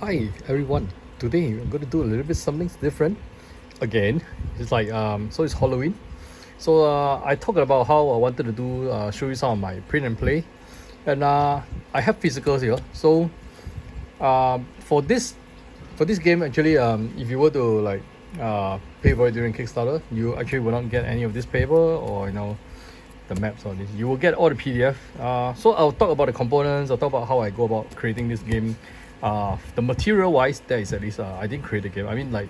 Hi everyone. Today I'm going to do a little bit something different. Again, it's like so it's Halloween. So I talked about how I wanted to do show you some of my print and play, and I have physicals here. So for this game actually, if you were to like pay for it during Kickstarter, you actually will not get any of this paper or the maps or this. You will get all the PDF. So I'll talk about the components. I'll talk about how I go about creating this game. The material wise, that is at least I didn't create the game. I mean, like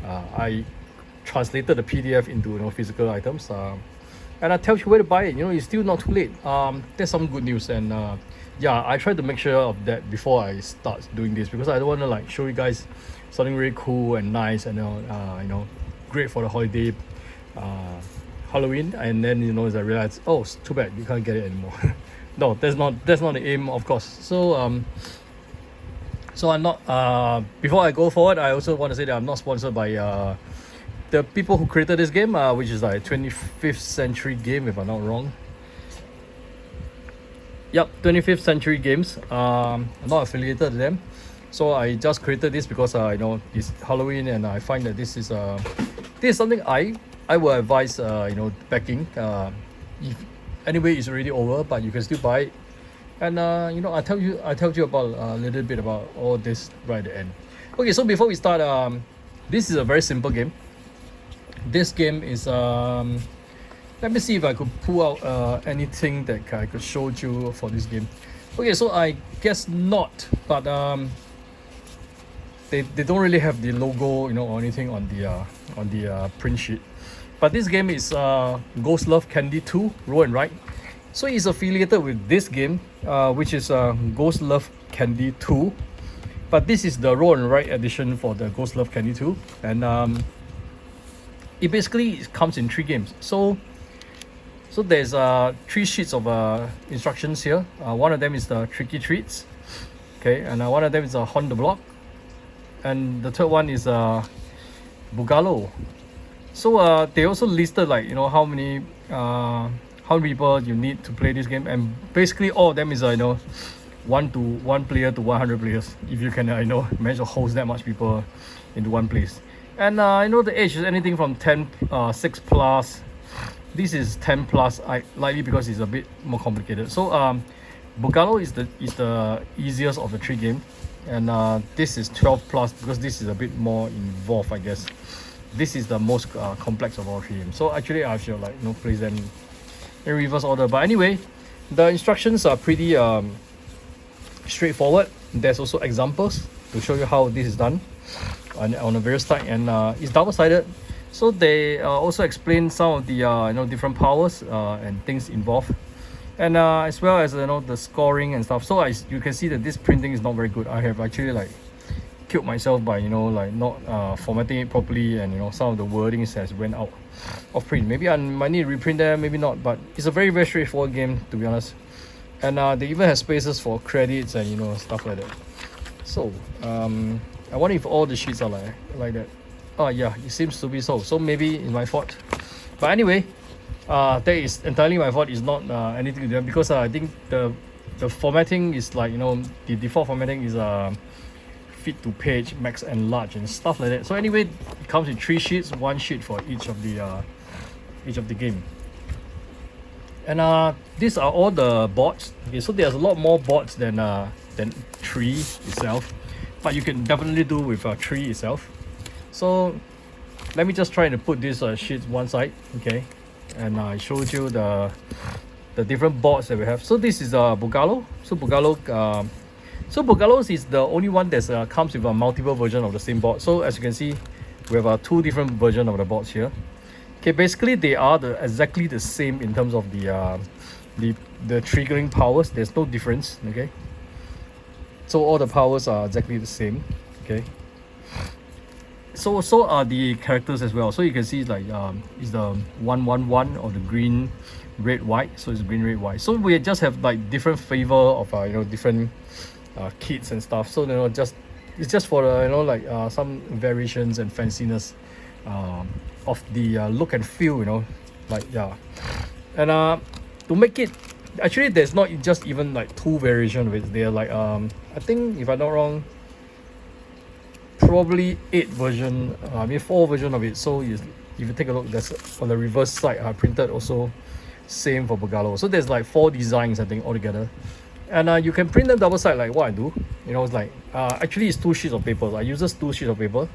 I translated the PDF into physical items. And I tell you where to buy it. It's still not too late. There's some good news, and yeah, I tried to make sure of that before I start doing this because I don't want to like show you guys something really cool and nice and great for the holiday. Halloween, and then as I realized, oh, it's too bad you can't get it anymore. No, that's not the aim, of course. So I'm not. Before I go forward, I also want to say that I'm not sponsored by the people who created this game, which is like 25th Century Game, if I'm not wrong. Yep, 25th Century Games. I'm not affiliated to them, so I just created this because it's Halloween, and I find that this is something I will advise backing. If anyway it's already over, but you can still buy it. And I tell you about a little bit about all this right at the end. Okay, so before we start, this is a very simple game. This game is let me see if I could pull out anything that I could show you for this game. Okay, so I guess not, but they don't really have the logo or anything on the print sheet. But this game is Ghost Love Candy 2 Roll and Write. So it's affiliated with this game, which is Ghost Love Candy 2. But this is the Roll and Write edition for the Ghost Love Candy 2. And it basically comes in 3 games. So there's 3 sheets of instructions here. One of them is the Tricky Treats. Okay, and one of them is Haunt the Block. And the third one is Boogaloo. So they also listed like how many people you need to play this game, and basically all of them is 1 player to 100 players. If you can manage to host that much people into one place, and the age is anything from 6 plus. This is 10 plus, likely because it's a bit more complicated. So Boogaloo is the easiest of the 3 games, and this is 12 plus because this is a bit more involved, I guess. This is the most complex of all 3 games. So actually I should place them in reverse order. But anyway, the instructions are pretty straightforward. There's also examples to show you how this is done on the various side, and it's double-sided. So they also explain some of the different powers and things involved, and as well as the scoring and stuff. So you can see that this printing is not very good. I have actually killed myself by not formatting it properly, and some of the wordings has went out of print. Maybe I might need to reprint them, maybe not, but it's a very, very straightforward game, to be honest. And they even have spaces for credits and stuff like that. So I wonder if all the sheets are like that. Oh yeah, it seems to be so. So maybe it's my fault. But anyway, that is entirely my fault. It's not anything to do because I think the formatting is the default formatting is fit to page, max and large and stuff like that. So anyway, it comes in 3 sheets, 1 sheet for each of the game. And these are all the boards. Okay, so there's a lot more boards than 3 itself, but you can definitely do with 3 itself. So let me just try to put this sheets one side, okay, and I showed you the different boards that we have. So this is Boogaloo. So Boogaloo is the only one that comes with a multiple version of the same board. So as you can see, we have 2 different versions of the boards here. Okay, basically they are exactly the same in terms of the triggering powers. There's no difference. Okay, so all the powers are exactly the same. Okay, so are the characters as well. So you can see it's the 111 or the green, red, white. So it's green, red, white. So we just have different flavor of different kits and stuff. So it's just for some variations and fanciness of the look and feel, and to make it actually there's not just even 2 variations of it. They're I think if I'm not wrong, probably 4 version of it. So if you take a look, that's on the reverse side. I printed also same for Boogaloo. So there's like 4 designs I think altogether, and you can print them double side like what I do. It's like actually it's 2 sheets of paper. I use just 2 sheets of paper.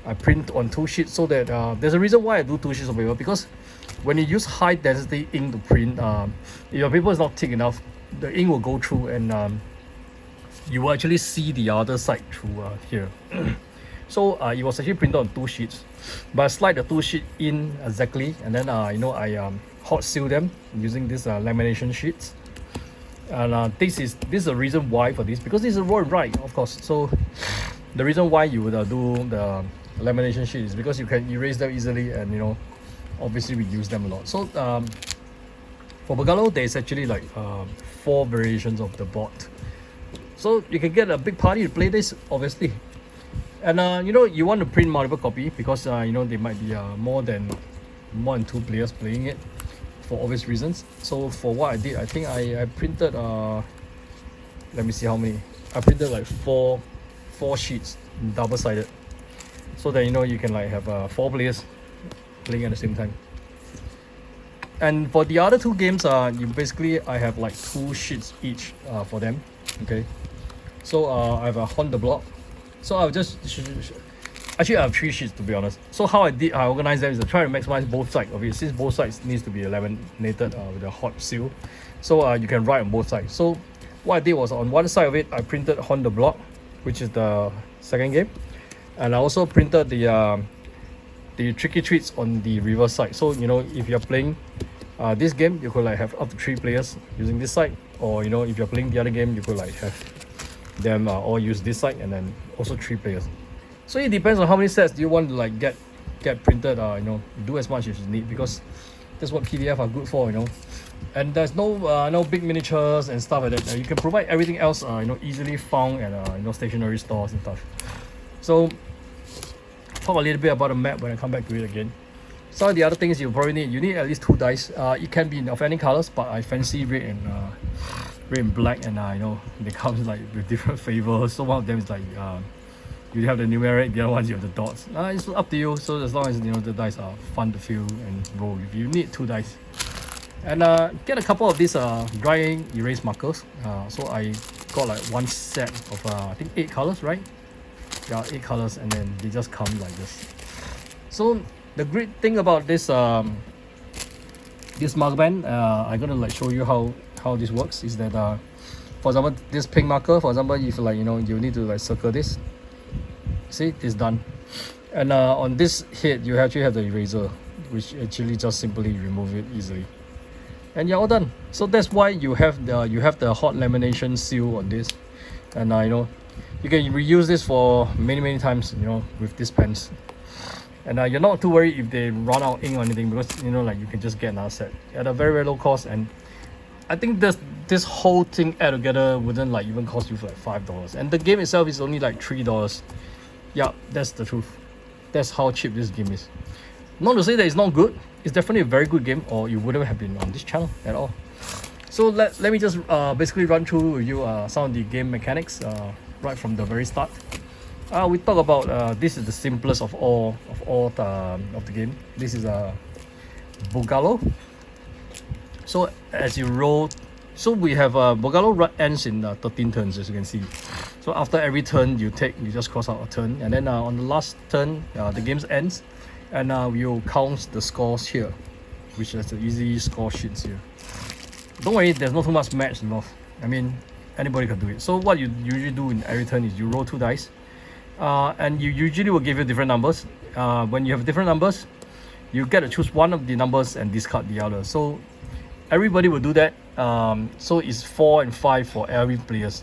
I print on 2 sheets so that there's a reason why I do 2 sheets of paper, because when you use high density ink to print, if your paper is not thick enough, the ink will go through and you will actually see the other side through here. So it was actually printed on 2 sheets, but I slide the 2 sheet in exactly, and then I hot seal them using this lamination sheets. And this is the reason why for this, because this is a roll and write, of course. So the reason why you would do the lamination sheet is because you can erase them easily, and obviously we use them a lot. So for Boogaloo, there's actually like 4 variations of the board, so you can get a big party to play this, obviously. And you want to print multiple copy because there might be more than 2 players playing it for obvious reasons. So for what I did, I think I printed let me see how many. I printed like 4 sheets double-sided, so that you can like have 4 players playing at the same time. And for the other 2 games, I have like 2 sheets each for them. Okay, so I have a Honda block. So I'll just actually I have 3 sheets, to be honest. So how I organize them is to try to maximize both sides of it, since both sides needs to be laminated with a hot seal, so you can write on both sides. So what I did was, on one side of it I printed Honda block, which is the second game, and I also printed the tricky treats on the reverse side. So if you're playing this game, you could like have up to 3 players using this side, or if you're playing the other game, you could like have them all use this side, and then also 3 players. So it depends on how many sets do you want to like get printed. Do as much as you need, because that's what PDF are good for. And there's no big miniatures and stuff like that. You can provide everything else easily found at stationery stores and stuff. So talk a little bit about the map when I come back to it again. Some of the other things you probably need at least 2 dice. It can be of any colors, but I fancy red and black, and they come like with different flavors. So one of them is like you have the numeric, the other ones you have the dots. It's up to you. So as long as the dice are fun to feel and roll, if you need 2 dice. And get a couple of these dry erase markers. So I got like 1 set of I think 8 colors, right? Yeah, 8 colors, and then they just come like this. So the great thing about this this marker band, I'm gonna like show you how this works, is that for example, this pink marker, for example, if like you need to like circle this, see, it's done. And on this head you actually have the eraser, which actually just simply remove it easily, and you're all done. So that's why you have the hot lamination seal on this. And you can reuse this for many times with these pens. And you're not too worried if they run out ink or anything, because like you can just get another set at a very low cost. And I think this whole thing add together wouldn't like even cost you for like $5, and the game itself is only like $3. Yeah, that's the truth. That's how cheap this game is. Not to say that it's not good. It's definitely a very good game, or you wouldn't have been on this channel at all. So let me just basically run through with you some of the game mechanics right from the very start. We talk about this is the simplest of all of the game. This is a Boogaloo. So as you roll, so we have Boogaloo ends in 13 turns, as you can see. So after every turn you just cross out a turn, and then on the last turn the game ends, and we'll count the scores here, which is the easy score sheets here. Don't worry, there's not too much match involved. I mean, anybody can do it. So what you usually do in every turn is you roll 2 dice, and you usually will give you different numbers. When you have different numbers, you get to choose one of the numbers and discard the other. So everybody will do that. So it's 4 and 5 for every players.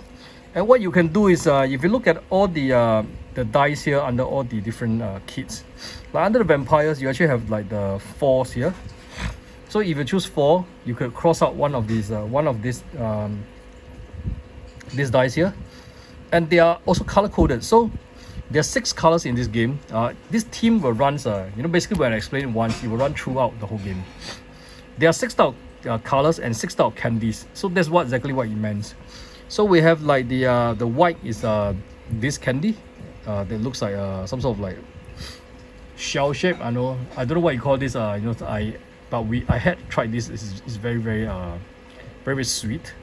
And what you can do is, if you look at all the dice here under all the different kits, like under the vampires, you actually have like the 4s here. So if you choose 4, you could cross out one of these dice here, and they are also color coded. So there are 6 colors in this game. This team will run, basically when I explain it once, it will run throughout the whole game. There are 6 type colors and 6 type candies. So that's exactly what it means. So we have like the white is this candy, that looks like some sort of like shell shape. I don't know what you call this. I had tried this. It's very very sweet.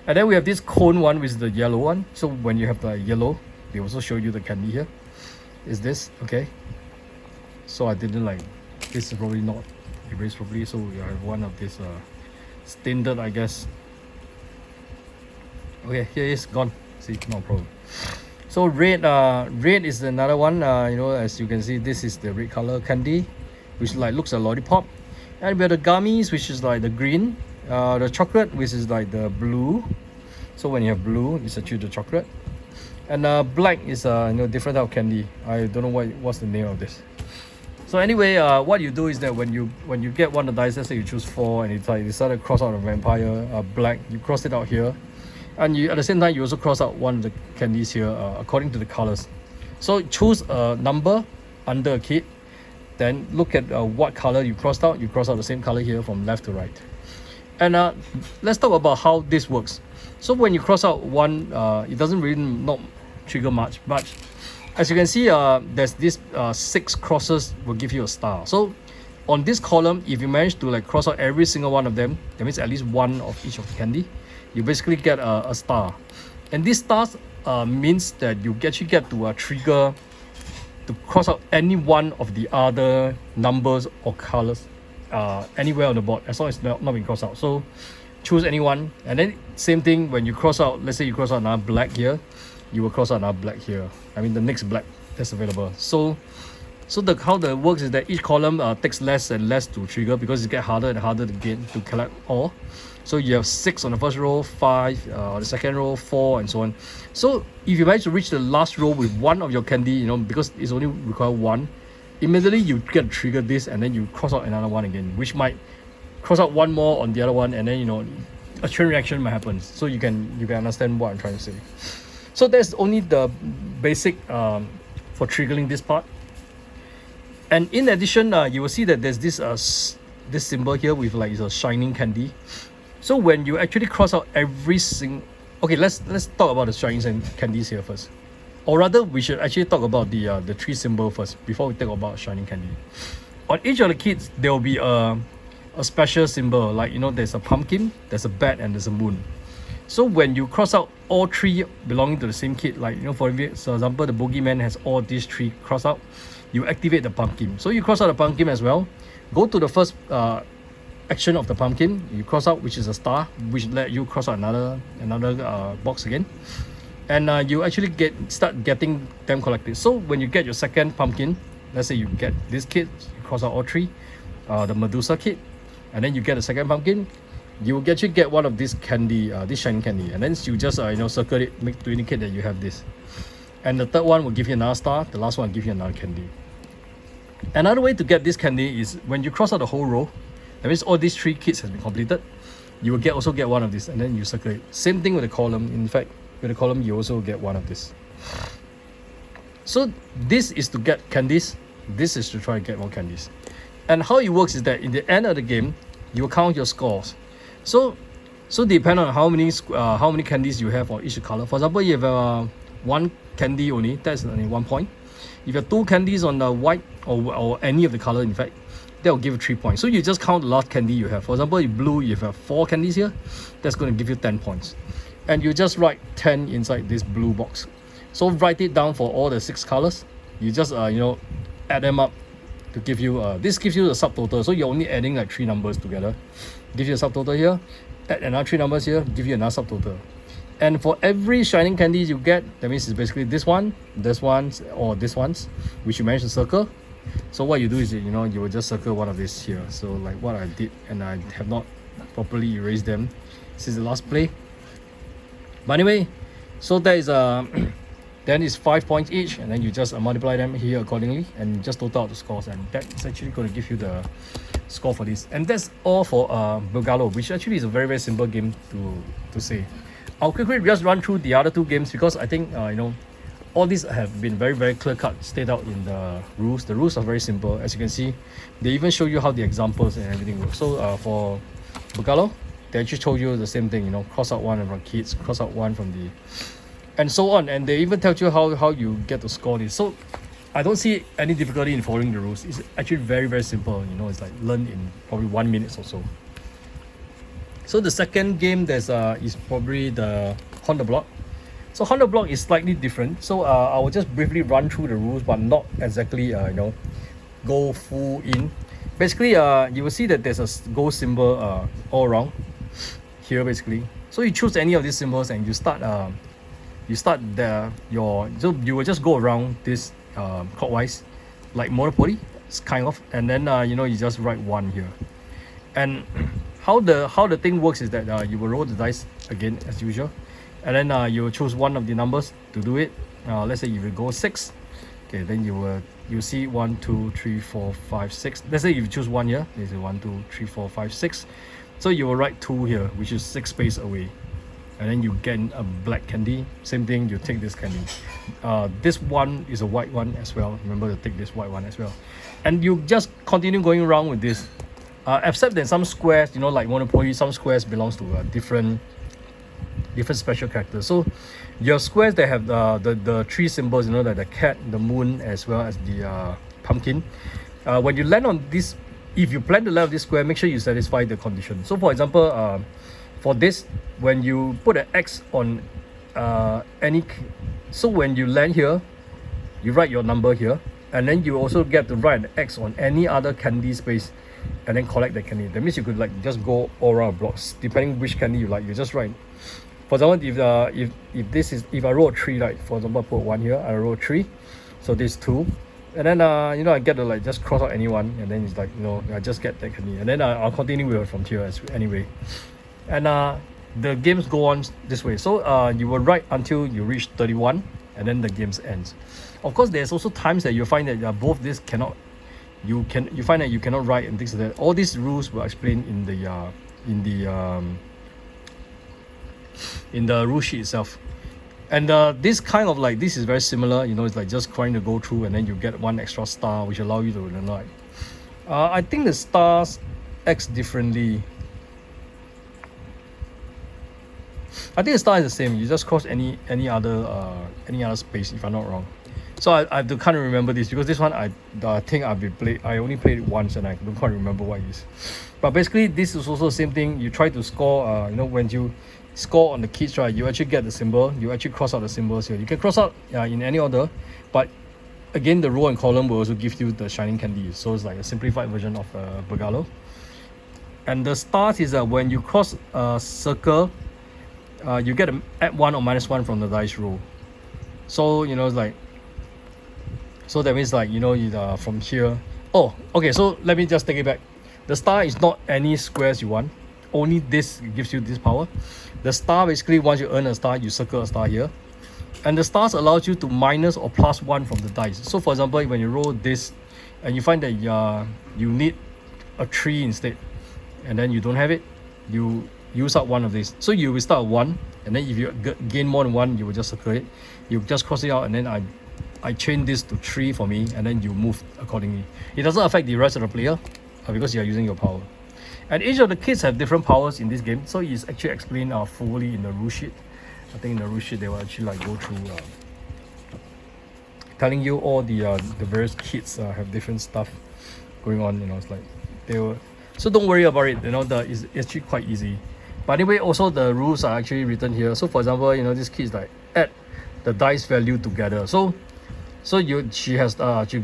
And then we have this cone one, which is the yellow one. So when you have the yellow, they also show you the candy here. Is this okay? So I didn't like this is probably not erased properly. So we have one of this standard, I guess. Okay, here it is gone. See, no problem. So red is another one. As you can see, this is the red color candy, which like looks a lollipop. And we have the gummies, which is like the green. The chocolate, which is like the blue. So when you have blue, it's actually the chocolate. And black is different type of candy. I don't know what's the name of this. So anyway, what you do is that when you get one of the dice, let's say you choose 4 and you decide to cross out a vampire black, you cross it out here, and you at the same time you also cross out one of the candies here according to the colors. So choose a number under a kid, then look at what color you crossed out. You cross out the same color here from left to right. And let's talk about how this works. So when you cross out one, it doesn't really not trigger much, but as you can see, there's this 6 crosses will give you a star. So on this column, if you manage to like cross out every single one of them, that means at least one of each of the candy, you basically get a star. And these stars means that you actually get to trigger to cross out any one of the other numbers or colors anywhere on the board, as long as it's not being crossed out. So choose anyone, and then same thing when you cross out, let's say you cross out another black here, you will cross out another black here. I mean the next black that's available. So how that works is that each column takes less and less to trigger, because it gets harder and harder to collect all. So you have 6 on the first row, 5 on the second row, 4, and so on. So if you manage to reach the last row with one of your candy, because it's only require one, immediately you get to trigger this, and then you cross out another one again, which might cross out one more on the other one, and then a chain reaction might happen. So you can understand what I'm trying to say. So that's only the basic for triggering this part. And in addition, you will see that there's this symbol here with like a shining candy. So when you actually cross out every single, okay, let's talk about the shining candies here first, or rather we should actually talk about the 3 symbol first before we talk about shining candy. On each of the kits there will be a special symbol, like there's a pumpkin, there's a bat, and there's a moon. So when you cross out all 3 belonging to the same kit, like for example the boogeyman has all these 3 cross out, you activate the pumpkin. So you cross out the pumpkin as well, go to the first action of the pumpkin, you cross out, which is a star, which let you cross out another box again, and you actually start getting them collected. So when you get your second pumpkin, let's say you get this kit, you cross out all 3, the Medusa kit, and then you get a second pumpkin, you will actually get one of this candy, this shining candy, and then you just circle it to indicate that you have this. And the third one will give you another star, the last one will give you another candy. Another way to get this candy is when you cross out the whole row, that means all these 3 kits has been completed, you will also get one of this, and then you circle it. Same thing with the column. In fact, with the column you also get one of this. So this is to get candies, this is to try to get more candies. And how it works is that in the end of the game, you will count your scores. So depend on how many candies you have on each color. For example, you have 1 candy only, that's only 1 point. If you have 2 candies on the white or any of the color, in fact, that will give you 3 points. So you just count the last candy you have. For example, in blue, you have 4 candies here, that's going to give you 10 points. And you just write 10 inside this blue box. So write it down for all the 6 colors. You just add them up to give you this gives you the subtotal. So you're only adding like 3 numbers together, give you a subtotal here, add another 3 numbers here, give you another subtotal. And for every shining candy you get, that means it's basically this one, or this ones, which you manage to circle. So what you do is you will just circle one of these here. So like what I did, and I have not properly erased them since the last play. But anyway, so that is then it's 5 points each, and then you just multiply them here accordingly, and just total out the scores, and that's actually going to give you the score for this. And that's all for Boogaloo, which actually is a very simple game to say. I'll quickly just run through the other 2 games, because I think all these have been very clear-cut, stated out in the rules. The rules are very simple. As you can see, they even show you how the examples and everything work. So for Boogaloo, they actually told you the same thing, cross out one from kids, cross out one from the and so on. And they even tell you how you get to score this. So I don't see any difficulty in following the rules. It's actually very, very simple. You know, it's like learned in probably 1 minute or so. So the second game is probably the Haunt the Block. So Haunt the Block is slightly different. So I will just briefly run through the rules, but not exactly you know, go full in. Basically, you will see that there's a gold symbol all around here basically. So you choose any of these symbols and you start so you will just go around this clockwise, like Monopoly, kind of, and then you know, you just write 1 here. And how the thing works is that you will roll the dice again as usual, and then you will choose one of the numbers to do it. Let's say if you go 6, okay, then you see 1, 2, 3, 4, 5, 6. Let's say if you choose 1 here, there's 1, 2, 3, 4, 5, 6. So you will write 2 here, which is 6 space away, and then you get a black candy. Same thing, you take this candy. This one is a white one as well. Remember to take this white one as well, and you just continue going around with this. Except that some squares, you know, like Monopoly, some squares belongs to different special characters. So your squares, they have the 3 symbols, you know, like the cat, the moon, as well as the pumpkin. When you land on this, if you plan to land on this square, make sure you satisfy the condition. So for example, for this, when you put an X on so when you land here, you write your number here, and then you also get to write an X on any other candy space, and then collect the candy. That means you could like just go all around blocks, depending which candy you like. You just write. For example, if I roll a 3, like for example, I put 1 here, I roll 3, so this 2, and then you know, I get to like just cross out anyone, and then it's like, you know, I just get that candy, and then I'll continue with it from here anyway. And the games go on this way. So you will write until you reach 31, and then the games ends. Of course, there's also times that you find that both this cannot. You find that you cannot write and things like that. All these rules were explained in the rule sheet itself. And this kind of like, this is very similar. You know, it's like just trying to go through, and then you get 1 extra star, which allow you to learn. I think the stars X differently. I think the star is the same. You just cross any other space, if I'm not wrong. So I have to kind of remember this, because this one I think I only played it once, and I don't quite remember what it is. But basically, this is also the same thing. You try to score. You know, when you score on the kids, right, you actually get the symbol. You actually cross out the symbols here. You can cross out in any order, but again, the row and column will also give you the shining candy. So it's like a simplified version of Boogaloo. And the stars is when you cross a circle, you get add 1 or -1 from the dice roll. So you know, it's like. So that means, like, you know, from here. Oh, okay, so let me just take it back. The star is not any squares you want. Only this gives you this power. The star, basically, once you earn a star, you circle a star here. And the stars allows you to minus or +1 from the dice. So for example, when you roll this, and you find that you need a 3 instead, and then you don't have it, you use up 1 of these. So you will start at 1, and then if you gain more than 1, you will just circle it. You just cross it out, and then I chain this to 3 for me, and then you move accordingly. It doesn't affect the rest of the player because you are using your power. And each of the kids have different powers in this game, so it's actually explained fully in the rule sheet. I think in the rule sheet they will actually like go through telling you all the various kids have different stuff going on. You know, it's like they were. So don't worry about it. You know, it's actually quite easy. But anyway, also the rules are actually written here. So for example, you know, this kid is like add the dice value together. So she can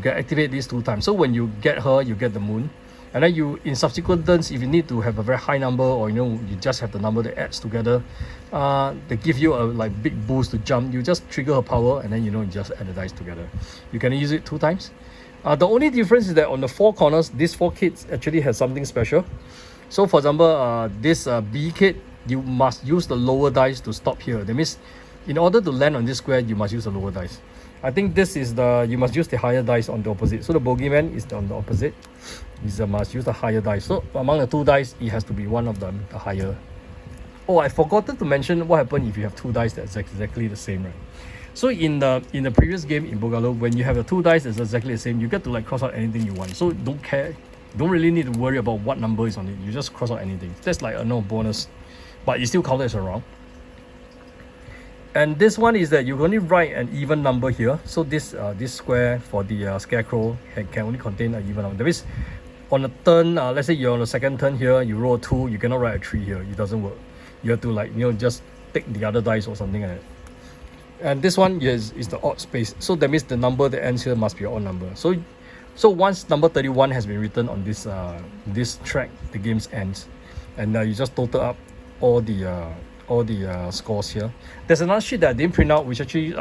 activate these 2 times. So when you get her, you get the moon, and then you in subsequent turns, if you need to have a very high number, or you know, you just have the number that adds together, they give you a like big boost to jump. You just trigger her power, and then you know, you just add the dice together. You can use it 2 times. The only difference is that on the 4 corners, these 4 kids actually have something special. So for example, this B kid, you must use the lower dice to stop here. That means in order to land on this square, you must use the lower dice. I think this is you must use the higher dice on the opposite. So the bogeyman is on the opposite. You must use the higher dice. So among the 2 dice, it has to be one of them, the higher. Oh, I forgot to mention what happens if you have 2 dice that's exactly the same, right? So in the previous game in Boogaloo, when you have the 2 dice that's exactly the same, you get to like cross out anything you want. So don't really need to worry about what number is on it. You just cross out anything. That's like a no bonus, but it still counted as a round. And this one is that you only write an even number here. So this square for the scarecrow can only contain an even number. That means on a turn, let's say you're on the second turn here, you roll a 2, you cannot write a 3 here. It doesn't work. You have to, like, you know, just take the other dice or something like that. And this one is the odd space. So that means the number that ends here must be an odd number. So once number 31 has been written on this this track, the game ends, and you just total up all the scores here. There's another sheet that I didn't print out, which actually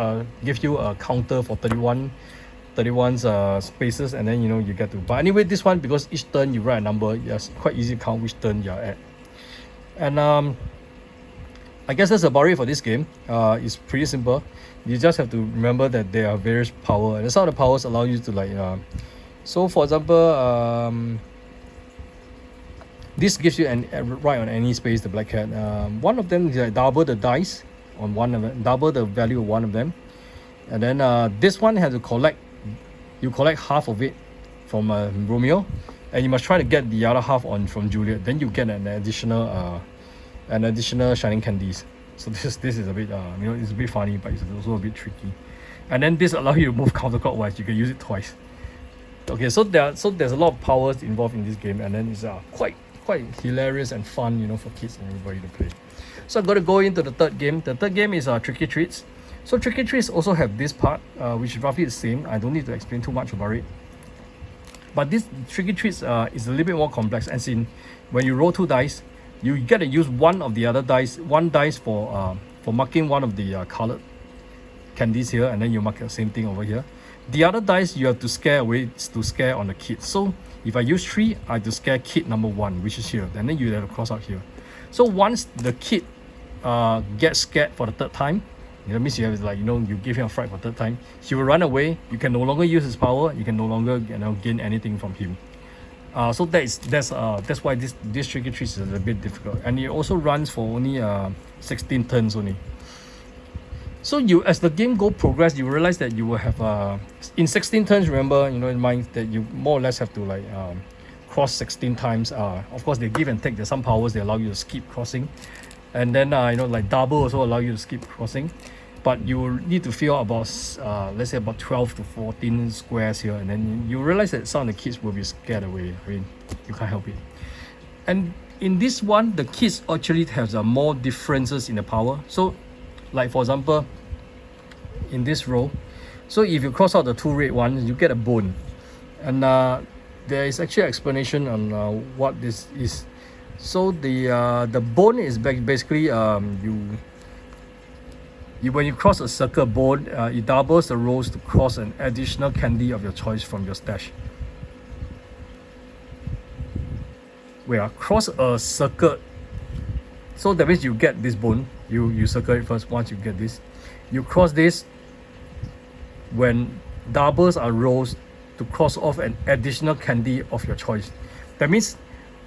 gives you a counter for 31's spaces, and then, you know, you get to. But anyway, this one, because each turn you write a number, it's quite easy to count which turn you're at. And I guess that's about it for this game. It's pretty simple. You just have to remember that there are various powers, and some of the powers allow you to, like, so for example, this gives you an right on any space, the black cat. One of them is like double the dice on one of them, double the value of one of them. And then this one has to collect, you collect half of it from Romeo, and you must try to get the other half from Juliet. Then you get an additional shining candies. So this is a bit you know, it's a bit funny, but it's also a bit tricky. And then this allows you to move counterclockwise. You can use it twice. Okay, so there's a lot of powers involved in this game, and then it's quite hilarious and fun, you know, for kids and everybody to play. So I'm going to go into the third game. The third game is Tricky Treats. So Tricky Treats also have this part, which is roughly the same. I don't need to explain too much about it. But this Tricky Treats is a little bit more complex, as in when you roll 2 dice, you get to use one of the other dice, one dice for marking one of the colored candies here, and then you mark the same thing over here. The other dice you have to scare away to scare on the kid. So if I use 3, I have to scare kid number 1, which is here, and then you have to cross out here. So once the kid gets scared for the 3rd time, that means you have, like, you know, you give him a fright for the 3rd time, he will run away. You can no longer use his power. You can no longer, you know, gain anything from him. So that's why this Tricky Treats is a bit difficult, and it also runs for only 16 turns only. So you, as the game progress, you realize that you will have in 16 turns. Remember, you know, in mind that you more or less have to, like, cross 16 times. Of course, they give and take. There's some powers they allow you to skip crossing, and then you know, like double also allow you to skip crossing. But you will need to fill out about let's say about 12 to 14 squares here, and then you realize that some of the kids will be scared away. I mean, you can't help it. And in this one, the kids actually have more differences in the power. So, like for example, in this row, so if you cross out the 2 red ones, you get a bone, and there is actually an explanation on what this is. So the bone is basically when you cross a circle bone, it doubles the rolls to cross an additional candy of your choice from your stash. Cross a circle. So that means you get this bone. You circle it first. Once you get this, you cross this when doubles are rolls to cross off an additional candy of your choice. That means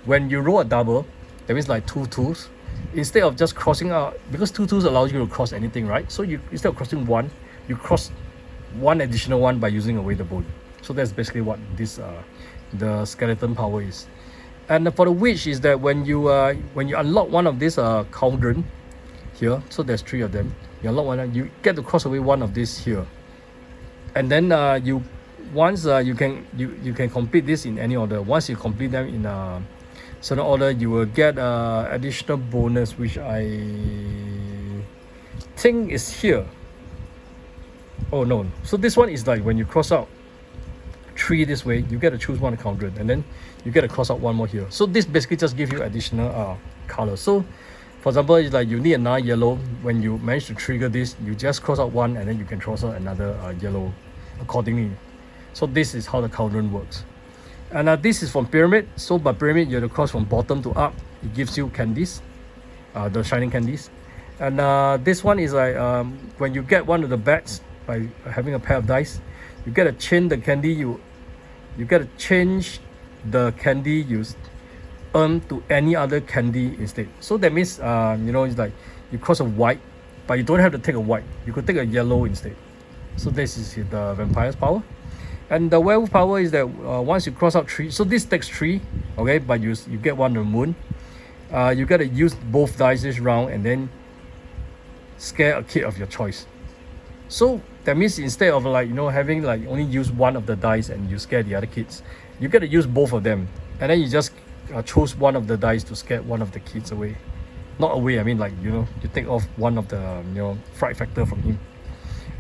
when you roll a double, that means like 2 twos, instead of just crossing out, because 2 twos allows you to cross anything, right? So you, instead of crossing 1, you cross 1 additional 1 by using away the bone. So that's basically what this the skeleton power is. And for the witch is that when you unlock one of these cauldron here, so there's 3 of them, you unlock one, you get to cross away one of these here, and then you can complete this in any order. Once you complete them in a certain order, you will get additional bonus, which I think is here. Oh no, so this one is like when you cross out 3 this way, you get to choose one cauldron, and then you get to cross out 1 more here. So this basically just gives you additional color. So for example, it's like you need another yellow. When you manage to trigger this, you just cross out 1, and then you can cross out another yellow accordingly. So this is how the cauldron works. And this is from pyramid. So by pyramid, you have to cross from bottom to up. It gives you candies, the shining candies. And this one is like when you get one of the bats by having a pair of dice, you get to change the candy you get to change the candy you earn to any other candy instead. So that means you know, it's like you cross a white, but you don't have to take a white. You could take a yellow instead. So this is the vampire's power. And the werewolf power is that once you cross out 3, so this takes 3, okay, but you get 1 on the moon. You got to use both dice this round, and then scare a kid of your choice. So that means instead of like, you know, having like only use one of the dice and you scare the other kids, you get to use both of them, and then you just choose one of the dice to scare one of the kids away. Not away, I mean, like, you know, you take off one of the, you know, fright factor from him.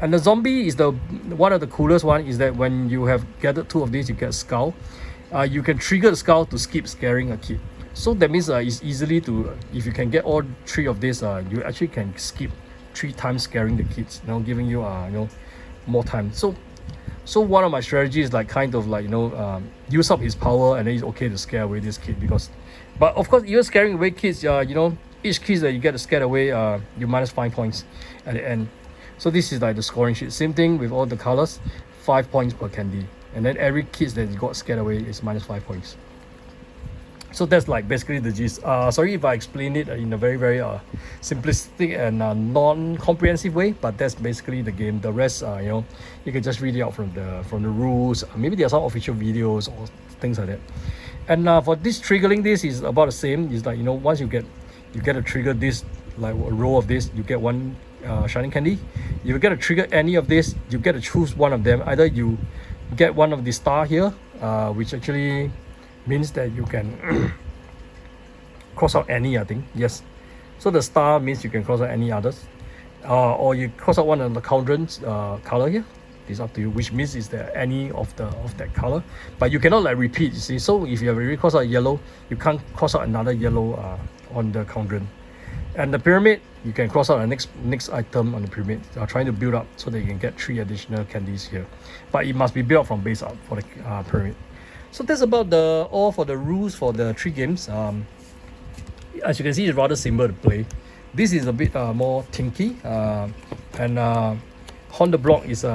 And the zombie is the one of the coolest one, is that when you have gathered 2 of these, you get a skull. You can trigger the skull to skip scaring a kid. So that means it's easily to, if you can get all 3 of these, you actually can skip 3 times scaring the kids, you know, giving you you know, more time. So one of my strategies is like kind of like, you know, use up his power, and then it's okay to scare away this kid, because, but of course, even scaring away kids, you know, each kid that you get to scare away, you minus 5 points at the end. So this is like the scoring sheet. Same thing with all the colors, 5 points per candy, and then every kid that you got scared away is minus 5 points. So that's like basically the gist. Sorry if I explained it in a very simplistic and non-comprehensive way, but that's basically the game. The rest, you know, you can just read it out from the rules. Maybe there are some official videos or things like that. And for this, triggering this is about the same. It's like, you know, once you get to trigger this, like a row of this, you get 1 shining candy. If you get to trigger any of this, you get to choose one of them. Either you get one of the star here, which actually means that you can cross out any, I think. Yes. So the star means you can cross out any others. Or you cross out one of the cauldrons color here. It's up to you, which means is there any of that color. But you cannot like repeat, you see. So if you have already crossed out yellow, you can't cross out another yellow on the cauldron. And the pyramid, you can cross out the next item on the pyramid. Trying to build up so that you can get 3 additional candies here. But it must be built from base up for the pyramid. So that's about all for the rules for the 3 games. As you can see, it's rather simple to play. This is a bit more tinky, and on the block is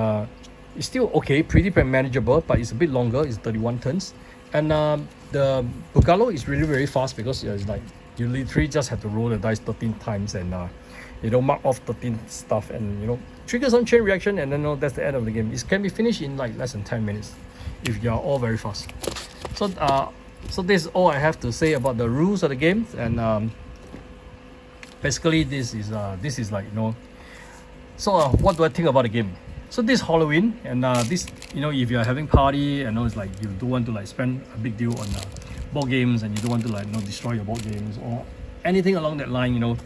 still okay, pretty manageable, but it's a bit longer. It's 31 turns, and the Boogaloo is really fast, because it's like you literally just have to roll the dice 13 times, and you know, mark off 13 stuff, and you know, trigger some chain reaction, and then that's the end of the game. It can be finished in like less than 10 minutes if you are all very fast. So so this is all I have to say about the rules of the game, and basically this is like, you know. So what do I think about the game? So this Halloween, and this, you know, if you are having party, and it's like you don't want to like spend a big deal on board games, and you don't want to like, you know, destroy your board games or anything along that line, you know,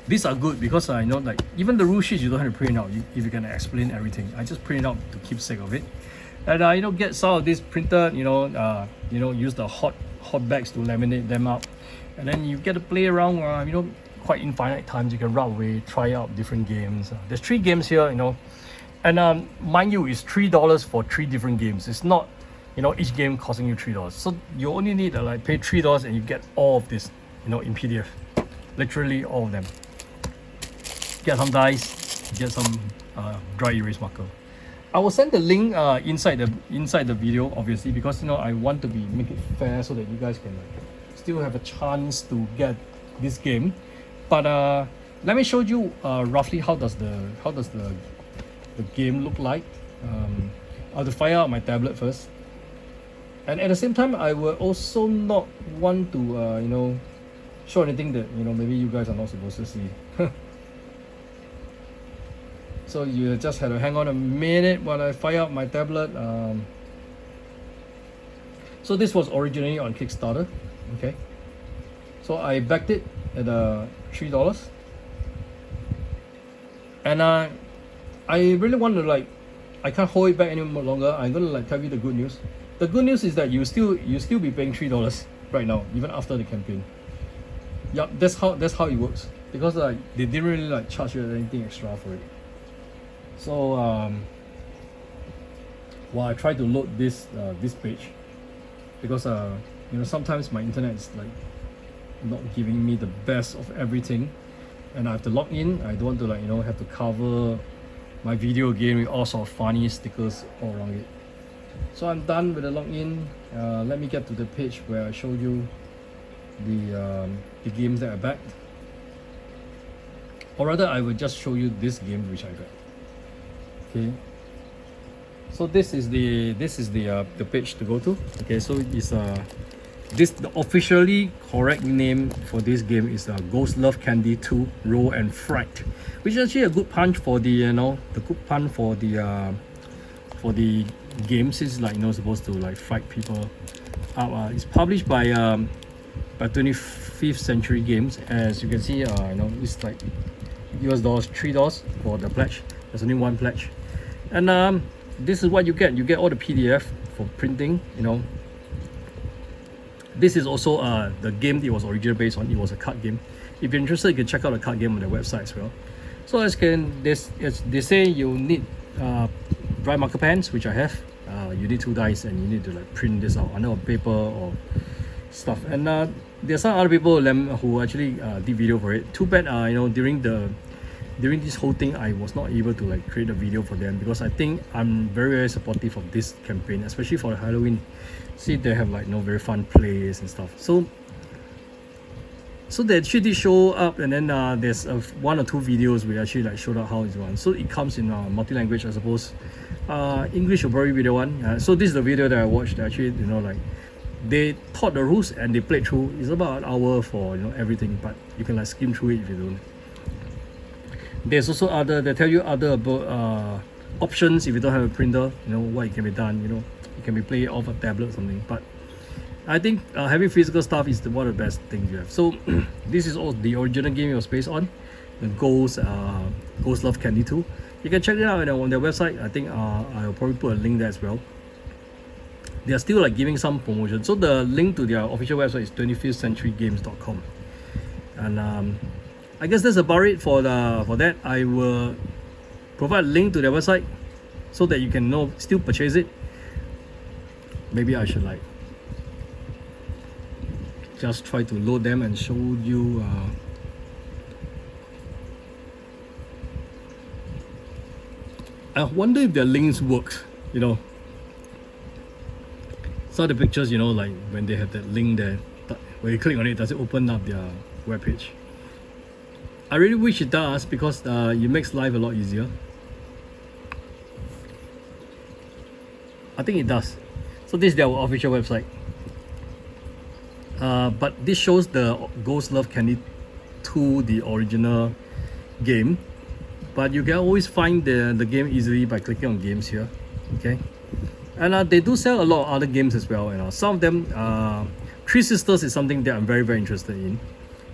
these are good, because you know, like even the rule sheets you don't have to print out if you can explain everything. I just print it out to keep sake of it, and you know, get some of this printed, you know, use the hot bags to laminate them up, and then you get to play around, you know, quite infinite times. You can run away, try out different games. There's 3 games here, you know, and mind you, it's $3 for 3 different games. It's not, you know, each game costing you $3. So you only need to like pay $3 and you get all of this, you know, in PDF, literally all of them. Get some dice, get some dry erase marker. I will send the link inside the video, obviously, because, you know, I want to make it fair so that you guys can still have a chance to get this game. But let me show you roughly how does the game look like. I'll have to fire out my tablet first, and at the same time, I will also not want to you know, show anything that, you know, maybe you guys are not supposed to see. So you just have to hang on a minute while I fire up my tablet. So this was originally on Kickstarter, okay? So I backed it at $3, and I really want to like, I can't hold it back any more longer. I'm gonna like tell you the good news. The good news is that you still be paying $3 right now, even after the campaign. Yep, that's how it works, because like they didn't really like charge you anything extra for it. So while I try to load this page, because you know, sometimes my internet is like not giving me the best of everything, and I have to log in. I don't want to like, you know, have to cover my video again with all sorts of funny stickers all around it. So I'm done with the login. Let me get to the page where I showed you the games that I backed, or rather I will just show you this game which I backed. Okay, so this is the page to go to. Okay, so it's the officially correct name for this game is Ghost Love Candy 2 Roll and Fright, which is actually a good punch for the the good pun for the game, since like supposed to like fright people out. It's published by 25th Century Games. As you can see, it's like US dollars, $3 for the pledge. There's only one pledge, and this is what you get. You get all the PDF for printing. This is also the game it was originally based on. It was a card game. If you're interested, you can check out the card game on their website as well. So as they say, you need dry marker pens, which I have. You need 2 dice, and you need to like print this out on paper or stuff. And there's some other people who actually did video for it. Too bad, during this whole thing, I was not able to like create a video for them, because I think I'm very, very supportive of this campaign, especially for the Halloween. See, they have like very fun plays and stuff. So they actually did show up, and then there's 1 or 2 videos we actually like showed out how it's run. So it comes in multi-language, I suppose. English will probably be the one. So this is the video that I watched. Actually, like they taught the rules and they played through. It's about an hour for everything, but you can like skim through it if you don't. There's also they tell you other about options if you don't have a printer. What it can be done. It can be played off a tablet or something. But I think having physical stuff is one of the best things you have. So this is all the original game it was based on, the Ghost Love Candy 2. You can check it out on their website. I think I'll probably put a link there as well. They are still like giving some promotion. So the link to their official website is 25thcenturygames.com. And I guess that's about it for that. I will provide a link to their website so that you can still purchase it. Maybe I should like just try to load them and show you. I wonder if their links work. Some of the pictures, like when they have that link there, when you click on it, does it open up their webpage? I really wish it does, because it makes life a lot easier. I think it does. So this is their official website. But this shows the Ghost Love Candy 2, the original game. But you can always find the game easily by clicking on games here. Okay. And they do sell a lot of other games as well. Some of them, Three Sisters is something that I'm very, very interested in.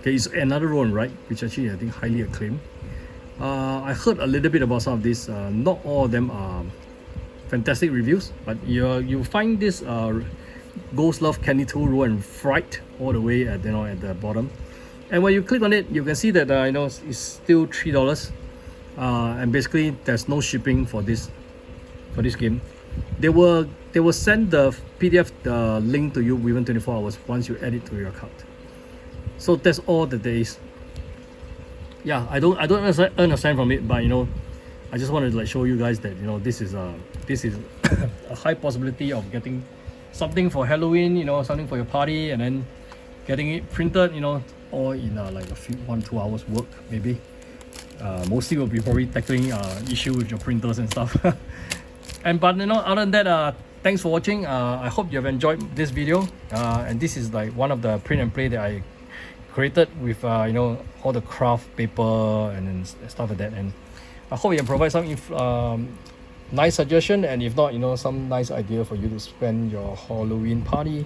Okay, it's another roll and write, which actually I think highly acclaimed. I heard a little bit about some of these. Not all of them are fantastic reviews, but you find this Ghost Love Candy 2 Roll and Fright all the way at the bottom. And when you click on it, you can see that it's still $3. And basically there's no shipping for this game. They will send the PDF link to you within 24 hours once you add it to your account. So that's all that there is. Yeah, I don't earn a cent from it, but I just wanted to like show you guys that this is a high possibility of getting something for Halloween, something for your party, and then getting it printed, all in like a few 1-2 hours work maybe. Mostly will be probably tackling issue with your printers and stuff. But other than that, thanks for watching. I hope you have enjoyed this video. And this is like one of the print and play that I created with all the craft paper and stuff like that. And I hope you can provide some nice suggestion, and if not, some nice idea for you to spend your Halloween party,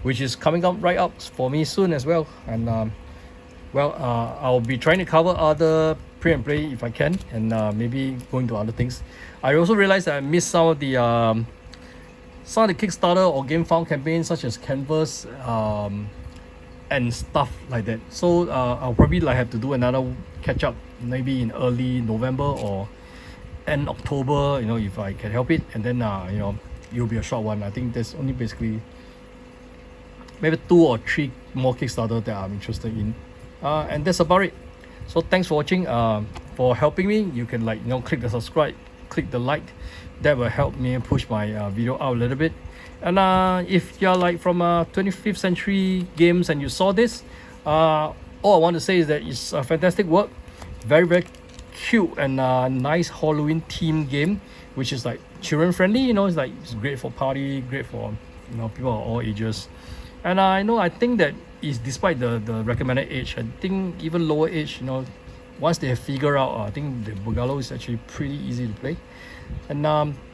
which is coming up for me soon as well. And I'll be trying to cover other print and play if I can, and maybe go into other things. I also realized that I missed some of the Kickstarter or Game Found campaigns, such as Canvas and stuff like that. So I'll probably like have to do another catch up maybe in early November or end October, if I can help it. And then it'll be a short one. I think there's only basically maybe 2 or 3 more Kickstarter that I'm interested in, and that's about it. So thanks for watching. For helping me, you can click the subscribe, click the like. That will help me push my video out a little bit. And if you're like from 25th Century Games and you saw this, all I want to say is that it's a fantastic work, very, very cute and nice Halloween themed game, which is like children friendly. It's great for party, great for people of all ages. And I think that is despite the recommended age. I think even lower age, once they have figured out, I think the Boogaloo is actually pretty easy to play. And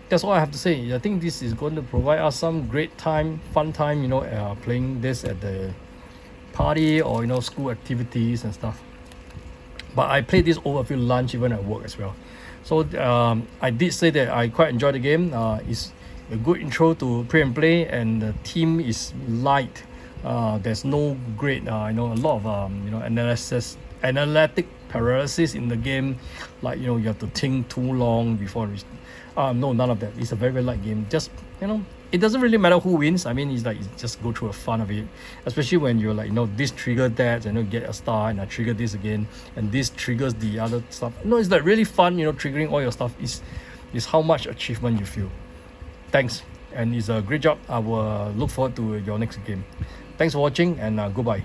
that's all I have to say. I think this is going to provide us some great time, fun time, playing this at the party or school activities and stuff. But I played this over a few lunch even at work as well. So I did say that I quite enjoyed the game. It's a good intro to play and play, and the theme is light. There's no great, a lot of analytic paralysis in the game, like you have to think too long before. No, none of that. It's a very, very light game. Just it doesn't really matter who wins. I mean, it's like you just go through the fun of it, especially when you're like this trigger that and get a star, and I trigger this again, and this triggers the other stuff. It's like really fun. Triggering all your stuff is how much achievement you feel. Thanks, and it's a great job. I will look forward to your next game. Thanks for watching, and goodbye.